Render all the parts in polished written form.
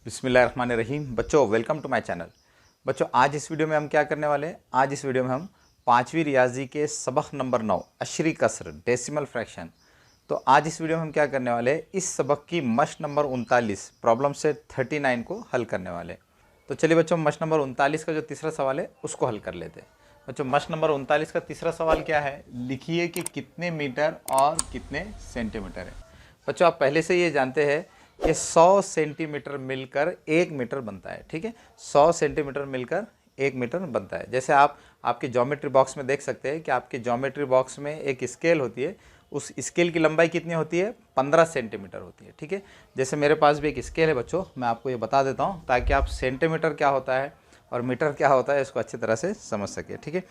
बिस्मिल्लाहिर्रहमानिर्रहीम। बच्चों welcome to my channel. बच्चों आज इस वीडियो में हम क्या करने वाले हैं, आज इस वीडियो में हम पाँचवीं रियाजी के सबक नंबर 9 अशरी कसर डेसिमल फ्रैक्शन। तो आज इस वीडियो में हम क्या करने वाले हैं, इस सबक की मश्क नंबर 39 प्रॉब्लम सेट 39 को हल करने वाले हैं। तो चलिए बच्चों, मश्क नंबर 39 का जो तीसरा सवाल है उसको हल कर लेते हैं। बच्चों मश्क नंबर 39 का तीसरा सवाल क्या है, लिखिए कि कितने मीटर और कितने सेंटीमीटर है। बच्चों आप पहले से ये जानते हैं कि 100 सेंटीमीटर मिलकर 1 मीटर बनता है। ठीक है, 100 सेंटीमीटर मिलकर 1 मीटर बनता है। जैसे आप आपके ज्योमेट्री बॉक्स में देख सकते हैं कि आपके ज्योमेट्री बॉक्स में एक स्केल होती है, उस स्केल की लंबाई कितनी होती है, 15 सेंटीमीटर होती है। ठीक है, जैसे मेरे पास भी एक स्केल है बच्चों, मैं आपको ये बता देता हूँ ताकि आप सेंटीमीटर क्या होता है और मीटर क्या होता है इसको अच्छी तरह से समझ सके। ठीक है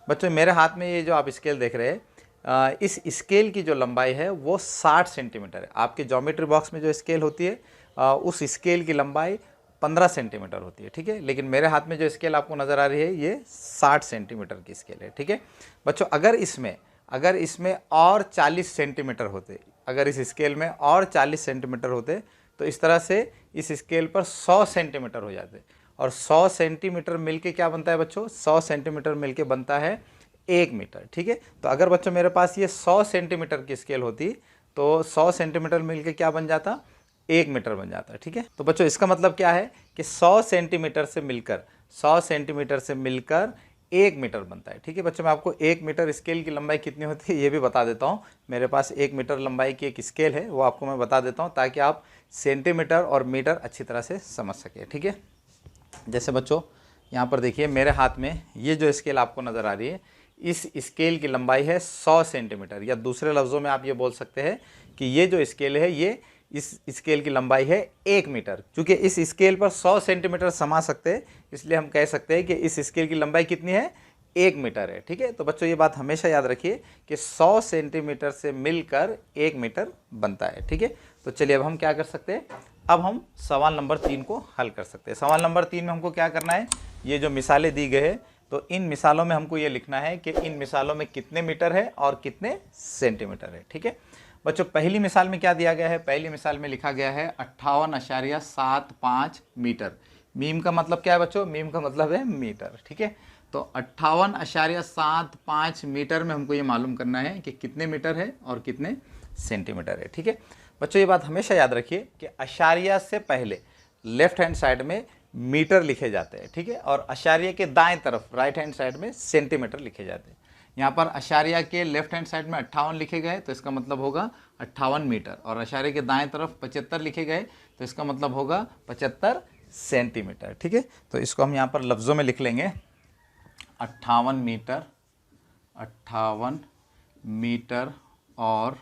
बच्चों, मेरे हाथ में ये जो आप स्केल देख रहे हैं, इस स्केल की जो लंबाई है वो 60 सेंटीमीटर है। आपके ज्योमेट्री बॉक्स में जो स्केल होती है उस स्केल की लंबाई 15 सेंटीमीटर होती है। ठीक है, लेकिन मेरे हाथ में जो स्केल आपको नज़र आ रही है ये 60 सेंटीमीटर की स्केल है। ठीक है बच्चों, अगर इसमें और 40 सेंटीमीटर होते, अगर इस स्केल में और 40 सेंटीमीटर होते तो इस तरह से इस स्केल पर 100 सेंटीमीटर हो जाते। और 100 सेंटीमीटर मिलके क्या बनता है बच्चों, 100 सेंटीमीटर मिलके बनता है 1 मीटर। ठीक है, तो अगर बच्चों मेरे पास ये 100 सेंटीमीटर की स्केल होती तो 100 सेंटीमीटर मिलके क्या बन जाता, 1 मीटर बन जाता। ठीक है, तो बच्चों इसका मतलब क्या है कि 100 सेंटीमीटर से मिलकर 1 मीटर बनता है। ठीक है बच्चों, मैं आपको 1 मीटर स्केल की लंबाई कितनी होती है ये भी बता देता हूँ। मेरे पास 1 मीटर लंबाई की एक स्केल है, वो आपको मैं बता देता हूँ ताकि आप सेंटीमीटर और मीटर अच्छी तरह से समझ सकें। ठीक है, जैसे बच्चों यहाँ पर देखिए मेरे हाथ में ये जो स्केल आपको नज़र आ रही है, इस स्केल की लंबाई है 100 सेंटीमीटर, या दूसरे लफ्ज़ों में आप ये बोल सकते हैं कि ये जो स्केल है ये इस स्केल की लंबाई है 1 मीटर। क्योंकि इस स्केल पर 100 सेंटीमीटर समा सकते हैं, इसलिए हम कह सकते हैं कि इस स्केल की लंबाई कितनी है, 1 मीटर है। ठीक है, तो बच्चों ये बात हमेशा याद रखिए कि 100 सेंटीमीटर से मिलकर 1 मीटर बनता है। ठीक है, तो चलिए अब हम क्या कर सकते हैं, अब हम सवाल नंबर 3 को हल कर सकते हैं। सवाल नंबर 3 में हमको क्या करना है, ये जो मिसालें दी गई है तो इन मिसालों में हमको ये लिखना है कि इन मिसालों में कितने मीटर है और कितने सेंटीमीटर है। ठीक है बच्चों, पहली मिसाल में क्या दिया गया है, पहली मिसाल में लिखा गया है 58.75 मीटर। मीम का मतलब क्या है बच्चों, मीम का मतलब है मीटर। ठीक है, तो 58.75 मीटर में हमको ये मालूम करना है कि कितने मीटर है और कितने सेंटीमीटर है। ठीक है बच्चों, ये बात हमेशा याद रखिए कि अशारिया से पहले लेफ्ट हैंड साइड में मीटर लिखे जाते हैं। ठीक है, और अशारिया के दाएं तरफ राइट हैंड साइड में सेंटीमीटर लिखे जाते हैं। यहाँ पर अशारिया के लेफ्ट हैंड साइड में 58 लिखे गए तो इसका मतलब होगा 58 मीटर, और अशारिया के दाएं तरफ 75 लिखे गए तो इसका मतलब होगा 75 सेंटीमीटर। ठीक है, तो इसको हम यहाँ पर लफ्ज़ों में लिख लेंगे 58 मीटर, 58 मीटर और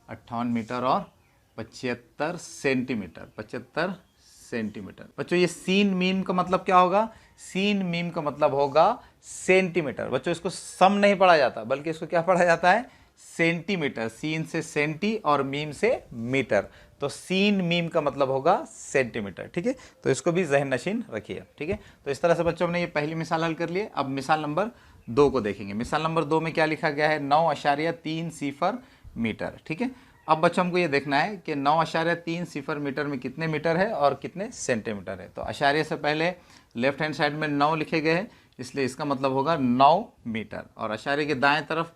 58 मीटर और 75 सेंटीमीटर, 75 सेंटीमीटर। बच्चों ये सीन मीम का मतलब क्या होगा, सीन मीम का मतलब होगा सेंटीमीटर। बच्चों इसको सम नहीं पढ़ा जाता बल्कि इसको क्या पढ़ा जाता है, सेंटीमीटर। सीन से सेंटी और मीम से मीटर, तो सीन मीम का मतलब होगा सेंटीमीटर। ठीक है, तो इसको भी जहन नशीन रखिए। ठीक है, तो इस तरह से बच्चों हमने ये पहली मिसाल हल कर लिए। अब मिसाल नंबर 2 को देखेंगे। मिसाल नंबर 2 में क्या लिखा गया है, 9.30 मीटर। ठीक है, अब बच्चों हमको ये देखना है कि 9.30 मीटर में कितने मीटर है और कितने सेंटीमीटर है। तो अशारिया से पहले लेफ्ट हैंड साइड में 9 लिखे गए हैं, इसलिए इसका मतलब होगा 9 मीटर, और अशारिया के दाएं तरफ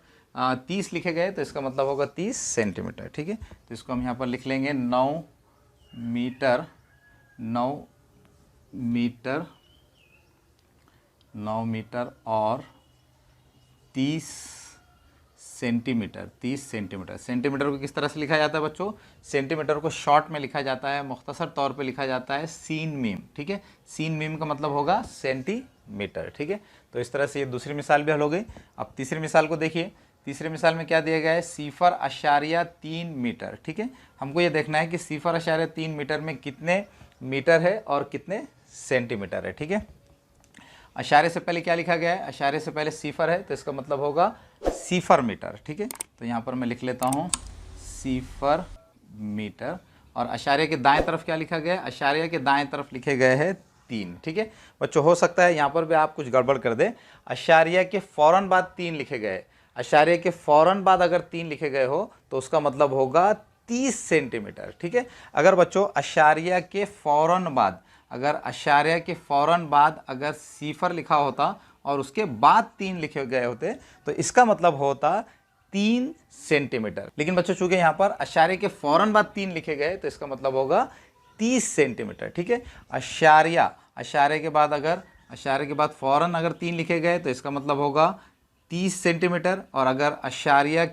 30 लिखे गए तो इसका मतलब होगा 30 सेंटीमीटर। ठीक है, तो इसको हम यहाँ पर लिख लेंगे 9 मीटर, 9 मीटर, 9 मीटर और 30 सेंटीमीटर, 30 सेंटीमीटर। सेंटीमीटर को किस तरह से लिखा जाता है बच्चों, सेंटीमीटर को शॉर्ट में लिखा जाता है, मुख्तसर तौर पे लिखा जाता है सीन मीम। ठीक है, सीन मीम का मतलब होगा सेंटीमीटर। ठीक है, तो इस तरह से ये दूसरी मिसाल भी हल हो गई। अब तीसरी मिसाल को देखिए। तीसरी मिसाल में क्या दिया गया है, 0.3 मीटर। ठीक है, हमको ये देखना है कि 0.3 मीटर में कितने मीटर है और कितने सेंटीमीटर है। ठीक है, अशारे से पहले क्या लिखा गया है, अशारे से पहले सिफर है तो इसका मतलब होगा सिफर मीटर। ठीक है, तो यहाँ पर मैं लिख लेता हूँ सिफर मीटर, और अशारे के दाएं तरफ क्या लिखा गया है, अशारे के दाएं तरफ लिखे गए हैं 3। ठीक है बच्चों, हो सकता है यहाँ पर भी आप कुछ गड़बड़ कर दें, अशारिया के फ़ौरन बाद 3 लिखे गए, अशारिया के फ़ौरन बाद अगर 3 लिखे गए हो तो उसका मतलब होगा 30 सेंटीमीटर। ठीक है, अगर बच्चों अशारिया के फ़ौरन बाद अगर अशारिया के फ़ौरन बाद अगर सिफर लिखा होता और उसके बाद 3 लिखे गए होते तो इसका मतलब होता 3 सेंटीमीटर। लेकिन बच्चों चूंकि यहाँ पर अशारिया के फ़ौरन बाद 3 लिखे गए तो इसका मतलब होगा 30 सेंटीमीटर। ठीक है, अशारिया के बाद फ़ौरन अगर 3 लिखे गए तो इसका मतलब होगा 30 सेंटीमीटर। और अगर अशारिया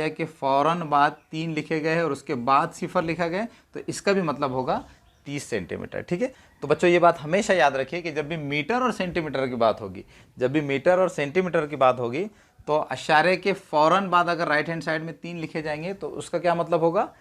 के फ़ौरन बाद 3 लिखे गए और उसके बाद सिफर लिखा गया तो इसका भी मतलब होगा 30 सेंटीमीटर। ठीक है, तो बच्चों ये बात हमेशा याद रखिए कि जब भी मीटर और सेंटीमीटर की बात होगी तो अशारिया के फ़ौरन बाद अगर राइट हैंड साइड में 3 लिखे जाएंगे तो उसका क्या मतलब होगा,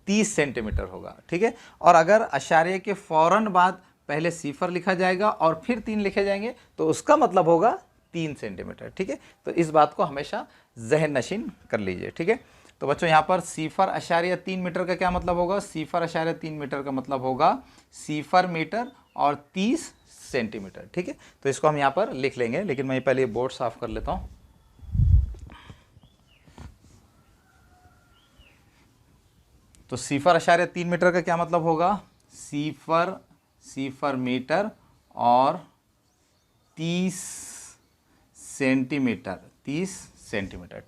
30 सेंटीमीटर होगा। ठीक है, और अगर अशारिया के फ़ौरन बाद पहले सिफर लिखा जाएगा और फिर 3 लिखे जाएंगे तो उसका मतलब होगा 3 सेंटीमीटर। ठीक है, तो इस बात को हमेशा जहन नशीन कर लीजिए। ठीक है, तो बच्चों यहाँ पर सिफर अशारिया 3 मीटर का क्या मतलब होगा, सिफर अशारिया 3 मीटर का मतलब होगा सिफर मीटर और 30 सेंटीमीटर। ठीक है, तो इसको हम यहाँ पर लिख लेंगे, लेकिन मैं पहले बोर्ड साफ कर लेता हूँ। तो सिफर अशारिया 3 मीटर का क्या मतलब होगा, सिफर मीटर और 30 सेंटीमीटर।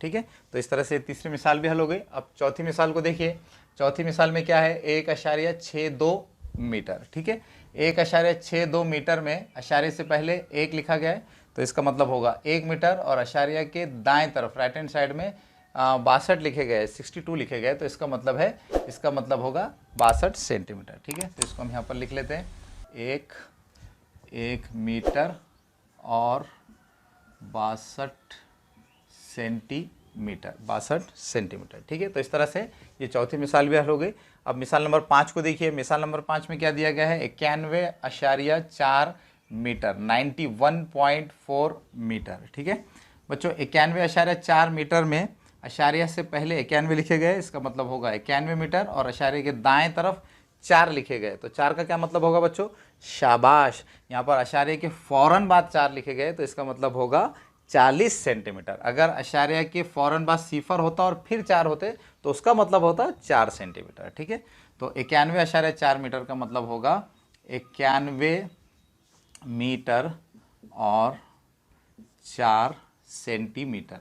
ठीक है, तो इस तरह से तीसरी मिसाल भी हल हो गई। अब चौथी मिसाल को देखिए। चौथी मिसाल में क्या है, 1.62 मीटर। ठीक है, 1.62 मीटर में अशारिया से पहले 1 लिखा गया है तो इसका मतलब होगा 1 मीटर, और अशारिया के दाएं तरफ राइट हैंड साइड में 62 लिखे गए, 62 लिखे गए तो इसका मतलब होगा 62 सेंटीमीटर। ठीक है, तो इसको हम यहाँ पर लिख लेते हैं, 1 मीटर और 62 सेंटीमीटर। ठीक है, तो इस तरह से ये चौथी मिसाल भी हल हो गई। अब मिसाल नंबर 5 को देखिए। मिसाल नंबर 5 में क्या दिया गया है, 91.4 मीटर, 91.4 मीटर। ठीक है बच्चों, 91.4 मीटर में अशारिया से पहले 91 लिखे गए, इसका मतलब होगा 91 मीटर, और अशारिया के दाएं तरफ 4 लिखे गए तो 4 का क्या मतलब होगा बच्चों, शाबाश। यहाँ पर अशारिया के फ़ौरन बाद 4 लिखे गए तो इसका मतलब होगा 40 सेंटीमीटर। अगर अशारिया के फ़ौरन बाद सिफर होता और फिर 4 होते तो उसका मतलब होता 4 सेंटीमीटर। ठीक है, तो 91.4 मीटर का मतलब होगा 91 मीटर और 4 सेंटीमीटर।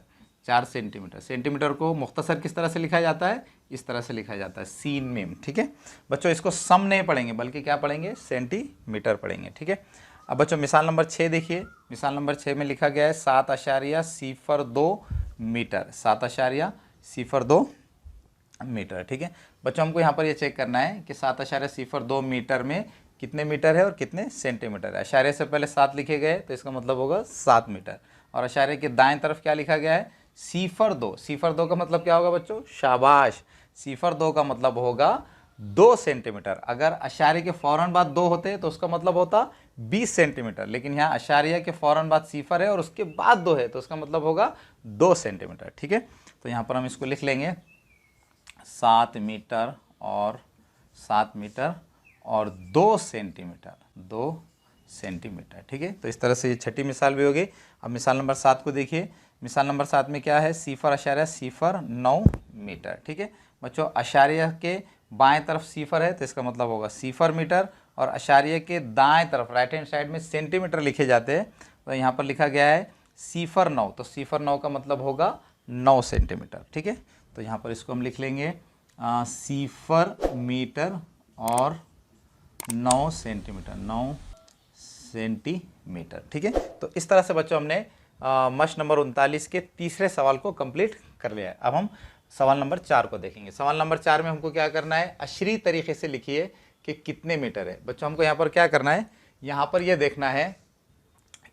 सेंटीमीटर को मुख्तसर किस तरह से लिखा जाता है, इस तरह से लिखा जाता है, सीन मीम। ठीक है बच्चों, इसको सम नहीं पढ़ेंगे बल्कि क्या पढ़ेंगे, सेंटीमीटर पढ़ेंगे। ठीक है, अब बच्चों मिसाल नंबर 6 देखिए। मिसाल नंबर 6 में लिखा गया है 7.02 मीटर, 7.02 मीटर। ठीक है बच्चों, हमको यहाँ पर ये चेक करना है कि 7.02 मीटर में कितने मीटर है और कितने सेंटीमीटर है। अशारिया से पहले 7 लिखे गए तो इसका मतलब होगा 7 मीटर, और अशारिया के दाएं तरफ क्या लिखा गया है, सिफर 2 का मतलब क्या होगा बच्चों, शाबाश, सिफर 2 का मतलब होगा 2 सेंटीमीटर। अगर अशारिया के फ़ौरन बाद 2 होते तो उसका मतलब होता 20 सेंटीमीटर, लेकिन यहाँ अशारिया के फ़ौरन बाद सिफर है और उसके बाद 2 है तो उसका मतलब होगा 2 सेंटीमीटर। ठीक है, तो यहाँ पर हम इसको लिख लेंगे 7 मीटर और 2 सेंटीमीटर। ठीक है, तो इस तरह से ये छठी मिसाल भी हो गई। अब मिसाल नंबर 7 को देखिए। मिसाल नंबर 7 में क्या है, 0.09 मीटर। ठीक है बच्चों, अशारिया के बाएं तरफ सिफर है तो इसका मतलब होगा सिफर मीटर, और अशारिया के दाएं तरफ राइट हैंड साइड में सेंटीमीटर लिखे जाते हैं तो यहाँ पर लिखा गया है 0.9, तो 0.9 का मतलब होगा 9 सेंटीमीटर। ठीक है, तो यहाँ पर इसको हम लिख लेंगे सिफर मीटर और 9 सेंटीमीटर। ठीक है, तो इस तरह से बच्चों हमने मश नंबर 39 के तीसरे सवाल को कंप्लीट कर लिया है। अब हम सवाल नंबर 4 को देखेंगे। सवाल नंबर 4 में हमको क्या करना है, अशरी तरीके से लिखिए कि कितने मीटर है। बच्चों हमको यहाँ पर क्या करना है, यहाँ पर ये देखना है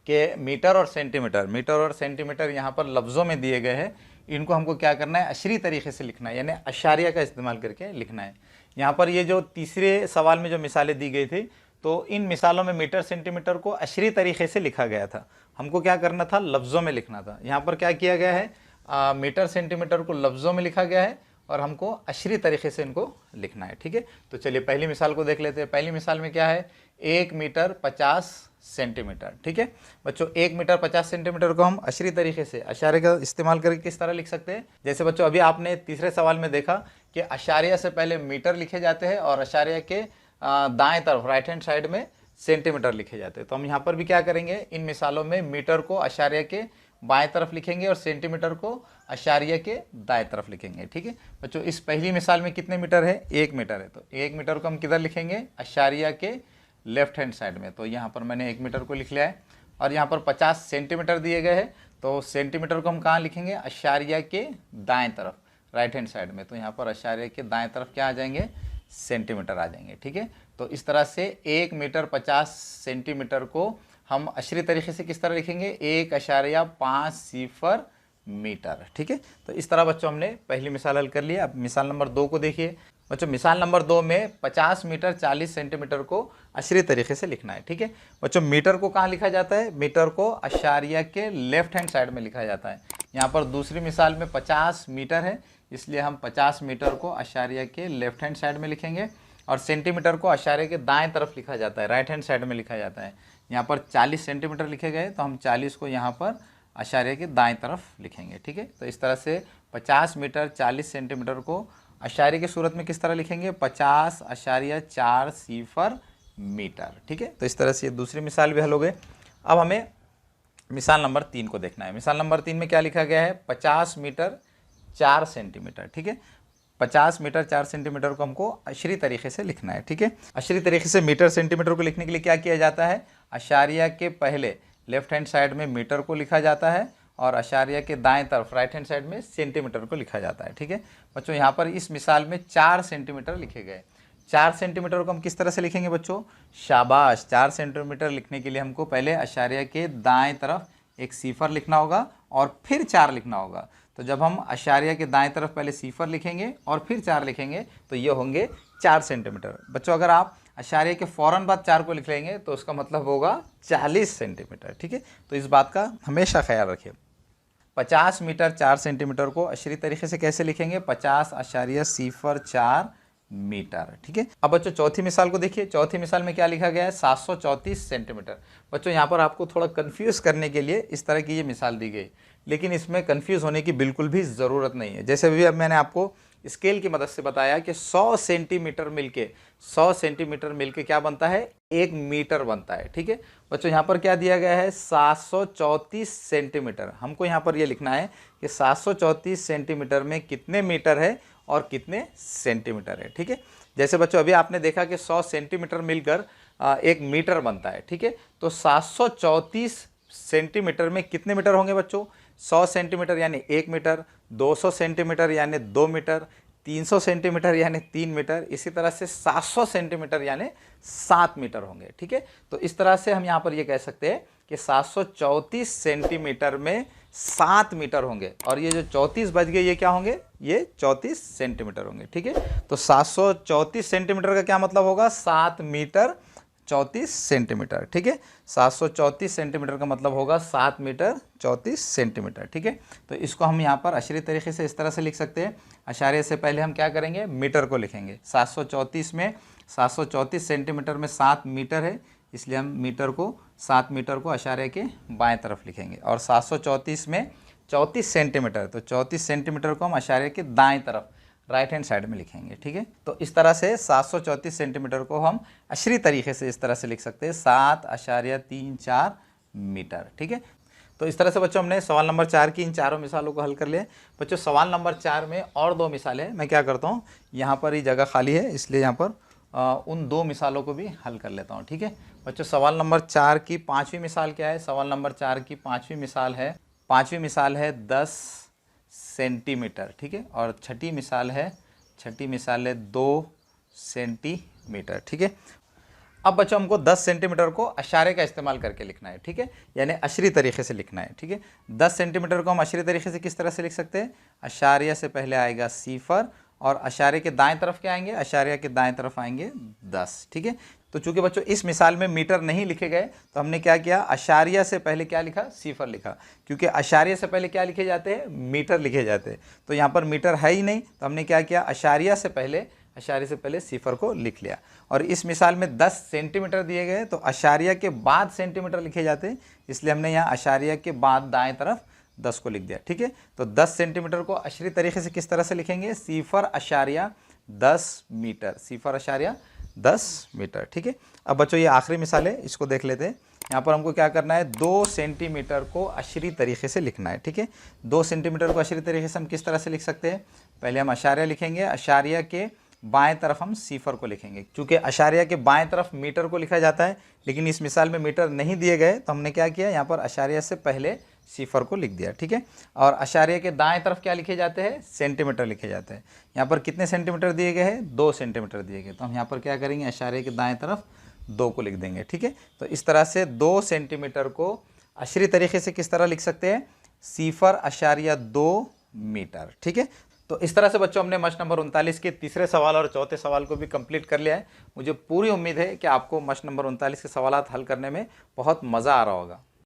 कि मीटर और सेंटीमीटर यहाँ पर लफ्ज़ों में दिए गए हैं, इनको हमको क्या करना है, अशरी तरीके से लिखना है, यानी अशारिया का इस्तेमाल करके लिखना है। यहाँ पर ये जो तीसरे सवाल में जो मिसालें दी गई थी तो इन मिसालों में मीटर सेंटीमीटर को अशरी तरीके से लिखा गया था, हमको क्या करना था, लफ्ज़ों में लिखना था। यहाँ पर क्या किया गया है, मीटर सेंटीमीटर को लफ्ज़ों में लिखा गया है और हमको अशरी तरीके से इनको लिखना है। ठीक है, तो चलिए पहली मिसाल को देख लेते हैं। पहली मिसाल में क्या है, 1 मीटर 50 सेंटीमीटर। ठीक है बच्चों, 1 मीटर 50 सेंटीमीटर को हम अशरी तरीके से अशारे का इस्तेमाल करके किस तरह लिख सकते हैं, जैसे बच्चों अभी आपने तीसरे सवाल में देखा कि अशारिया से पहले मीटर लिखे जाते हैं और अशारिया के दाएं तरफ राइट हैंड साइड में सेंटीमीटर लिखे जाते हैं। तो हम यहाँ पर भी क्या करेंगे, इन मिसालों में मीटर को अशारिया के बाएं तरफ लिखेंगे और सेंटीमीटर को अशारिया के दाएं तरफ लिखेंगे। ठीक है बच्चों, इस पहली मिसाल में कितने मीटर है, 1 मीटर है, तो 1 मीटर को हम किधर लिखेंगे, अशारिया के लेफ्ट हैंड साइड में। तो यहाँ पर मैंने 1 मीटर को लिख लिया है। और यहाँ पर 50 सेंटीमीटर दिए गए हैं, तो सेंटीमीटर को हम कहाँ लिखेंगे, अशारिया के दाएं तरफ राइट हैंड साइड में। तो यहाँ पर अशारिया के दाएं तरफ क्या आ जाएंगे, सेंटीमीटर आ जाएंगे। ठीक है, तो इस तरह से 1 मीटर 50 सेंटीमीटर को हम अशरी तरीके से किस तरह लिखेंगे, 1.50 मीटर। ठीक है, तो इस तरह बच्चों हमने पहली मिसाल हल कर लिया। अब मिसाल नंबर 2 को देखिए बच्चों। मिसाल नंबर 2 में 50 मीटर 40 सेंटीमीटर को अशरी तरीके से लिखना है। ठीक है बच्चों, मीटर को कहाँ लिखा जाता है, मीटर को अशारिया के लेफ्ट हैंड साइड में लिखा जाता है। यहाँ पर दूसरी मिसाल में 50 मीटर है, इसलिए हम 50 मीटर को अशारिया के लेफ्ट हैंड साइड में लिखेंगे। और सेंटीमीटर को अशारिया के दाएं तरफ लिखा जाता है, राइट हैंड साइड में लिखा जाता है। यहाँ पर 40 सेंटीमीटर लिखे गए, तो हम 40 को यहाँ पर अशारिया के दाएं तरफ लिखेंगे। ठीक है, तो इस तरह से 50 मीटर 40 सेंटीमीटर को अशारिया की सूरत में किस तरह लिखेंगे, 50.40 मीटर। ठीक है, तो इस तरह से ये दूसरी मिसाल भी हल हो गई। अब हमें मिसाल नंबर 3 को देखना है। मिसाल नंबर 3 में क्या लिखा गया है, 50 मीटर 4 सेंटीमीटर। ठीक है, 50 मीटर 4 सेंटीमीटर को हमको अशरी तरीके से लिखना है। ठीक है, अशरी तरीके से मीटर सेंटीमीटर को लिखने के लिए क्या किया जाता है, अशारिया के पहले लेफ्ट हैंड साइड में मीटर को लिखा जाता है और अशारिया के दाएं तरफ राइट हैंड साइड में सेंटीमीटर को लिखा जाता है। ठीक है बच्चों, यहाँ पर इस मिसाल में 4 सेंटीमीटर लिखे गए। 4 सेंटीमीटर को हम किस तरह से लिखेंगे बच्चों, शाबाश, 4 सेंटीमीटर लिखने के लिए हमको पहले अशारिया के दाएं तरफ एक सिफर लिखना होगा और फिर 4 लिखना होगा। तो जब हम अशारिया के दाएं तरफ पहले सिफर लिखेंगे और फिर 4 लिखेंगे तो ये होंगे 4 सेंटीमीटर। बच्चों, अगर आप अशारिया के फ़ौरन बाद 4 को लिख लेंगे तो उसका मतलब होगा 40 सेंटीमीटर। ठीक है, तो इस बात का हमेशा ख्याल रखिए। 50 मीटर 4 सेंटीमीटर को अशरी तरीके से कैसे लिखेंगे, 50.04 मीटर। ठीक है, अब बच्चों चौथी मिसाल को देखिए। चौथी मिसाल में क्या लिखा गया है, 734 सेंटीमीटर। बच्चों, यहाँ पर आपको थोड़ा कंफ्यूज करने के लिए इस तरह की ये मिसाल दी गई, लेकिन इसमें कंफ्यूज होने की बिल्कुल भी ज़रूरत नहीं है। जैसे भी अब मैंने आपको स्केल की मदद से बताया कि 100 सेंटीमीटर मिलके क्या बनता है, 1 मीटर बनता है। ठीक है बच्चों, यहाँ पर क्या दिया गया है, 734 सेंटीमीटर। हमको यहाँ पर ये लिखना है कि 734 सेंटीमीटर में कितने मीटर है और कितने सेंटीमीटर है। ठीक है, जैसे बच्चों अभी आपने देखा कि 100 सेंटीमीटर मिलकर 1 मीटर बनता है। ठीक है, तो 734 सेंटीमीटर में कितने मीटर होंगे बच्चों, 100 सेंटीमीटर यानी 1 मीटर, 200 सेंटीमीटर यानी 2 मीटर, 300 सेंटीमीटर यानी 3 मीटर, इसी तरह से 700 सेंटीमीटर यानी 7 मीटर होंगे। ठीक है, तो इस तरह से हम यहाँ पर ये कह सकते हैं कि 734 सेंटीमीटर में 7 मीटर होंगे और ये जो 34 बच गए ये क्या होंगे, ये 34 सेंटीमीटर होंगे। ठीक है, तो 734 सेंटीमीटर का क्या मतलब होगा, 7 मीटर 34 सेंटीमीटर। ठीक है, 734 सेंटीमीटर का मतलब होगा 7 मीटर 34 सेंटीमीटर। ठीक है, तो इसको हम यहाँ पर अशरी तरीके से इस तरह से लिख सकते हैं। अशारिया से पहले हम क्या करेंगे, मीटर को लिखेंगे। 734 सेंटीमीटर में 7 मीटर है, इसलिए हम मीटर को 7 मीटर को अशारिया के बाएं तरफ लिखेंगे। और 734 में 34 सेंटीमीटर, तो 34 सेंटीमीटर को हम अशारिया के दाएं तरफ राइट हैंड साइड में लिखेंगे। ठीक है, तो इस तरह से 734 सेंटीमीटर को हम अशरी तरीके से इस तरह से लिख सकते हैं, 7.34 मीटर। ठीक है, तो इस तरह से बच्चों हमने सवाल नंबर 4 की इन चारों मिसालों को हल कर लिया। बच्चों, सवाल नंबर 4 में और 2 मिसालें हैं। मैं क्या करता हूँ, यहाँ पर ही जगह खाली है, इसलिए यहाँ पर उन 2 मिसालों को भी हल कर लेता हूँ। ठीक है बच्चों, सवाल नंबर 4 की 5वीं मिसाल क्या है, सवाल नंबर 4 की 5वीं मिसाल है 10 सेंटीमीटर। ठीक है, और छठी मिसाल है 2 सेंटीमीटर। ठीक है, अब बच्चों हमको 10 सेंटीमीटर को अशारे का इस्तेमाल करके लिखना है। ठीक है, यानी अशरी तरीके से लिखना है। ठीक है, 10 सेंटीमीटर को हम अशरी तरीके से किस तरह से लिख सकते हैं, अशारिया से पहले आएगा सिफर और अशारे के दाएं तरफ क्या आएंगे, अशारिया के दाएं तरफ आएंगे 10। ठीक है, तो चूंकि बच्चों इस मिसाल में मीटर नहीं लिखे गए तो हमने क्या किया, अशारिया से पहले क्या लिखा, सिफर लिखा, क्योंकि अशारिया से पहले क्या लिखे जाते हैं, मीटर लिखे जाते हैं। तो यहाँ पर मीटर है ही नहीं, तो हमने क्या किया, अशारिया से पहले सिफर को लिख लिया। और इस मिसाल में 10 सेंटीमीटर दिए गए तो अशारिया के बाद सेंटीमीटर लिखे जाते हैं, इसलिए हमने यहाँ अशारिया के बाद दाएं तरफ 10 को लिख दिया। ठीक है, तो 10 सेंटीमीटर को अशरी तरीके से किस तरह से लिखेंगे, सिफर अशारिया 10 मीटर, सिफर अशारिया 10 मीटर। ठीक है, अब बच्चों ये आखिरी मिसाल है, इसको देख लेते हैं। यहाँ पर हमको क्या करना है, 2 सेंटीमीटर को अशरी तरीके से लिखना है। ठीक है, 2 सेंटीमीटर को अशरी तरीके से हम किस तरह से लिख सकते हैं, पहले हम अशारिया लिखेंगे, अशारिया के बाएं तरफ हम सिफर को लिखेंगे। चूँकि अशारिया के बाएं तरफ मीटर को लिखा जाता है, लेकिन इस मिसाल में मीटर नहीं दिए गए, तो हमने क्या किया, यहाँ पर अशारिया से पहले सिफर को लिख दिया। ठीक है, और अशारिया के दाएं तरफ क्या लिखे जाते हैं, सेंटीमीटर लिखे जाते हैं। यहाँ पर कितने सेंटीमीटर दिए गए हैं, 2 सेंटीमीटर दिए गए, तो हम यहाँ पर क्या करेंगे, अशारिया के दाएं तरफ 2 को लिख देंगे। ठीक है, तो इस तरह से 2 सेंटीमीटर को अशरी तरीके से किस तरह लिख सकते हैं, 0.2 मीटर। ठीक है, तो इस तरह से बच्चों हमने मस्ट नंबर 39 के तीसरे सवाल और चौथे सवाल को भी कंप्लीट कर लिया है। मुझे पूरी उम्मीद है कि आपको मस्ट नंबर 39 के सवाल हल करने में बहुत मज़ा आ रहा होगा।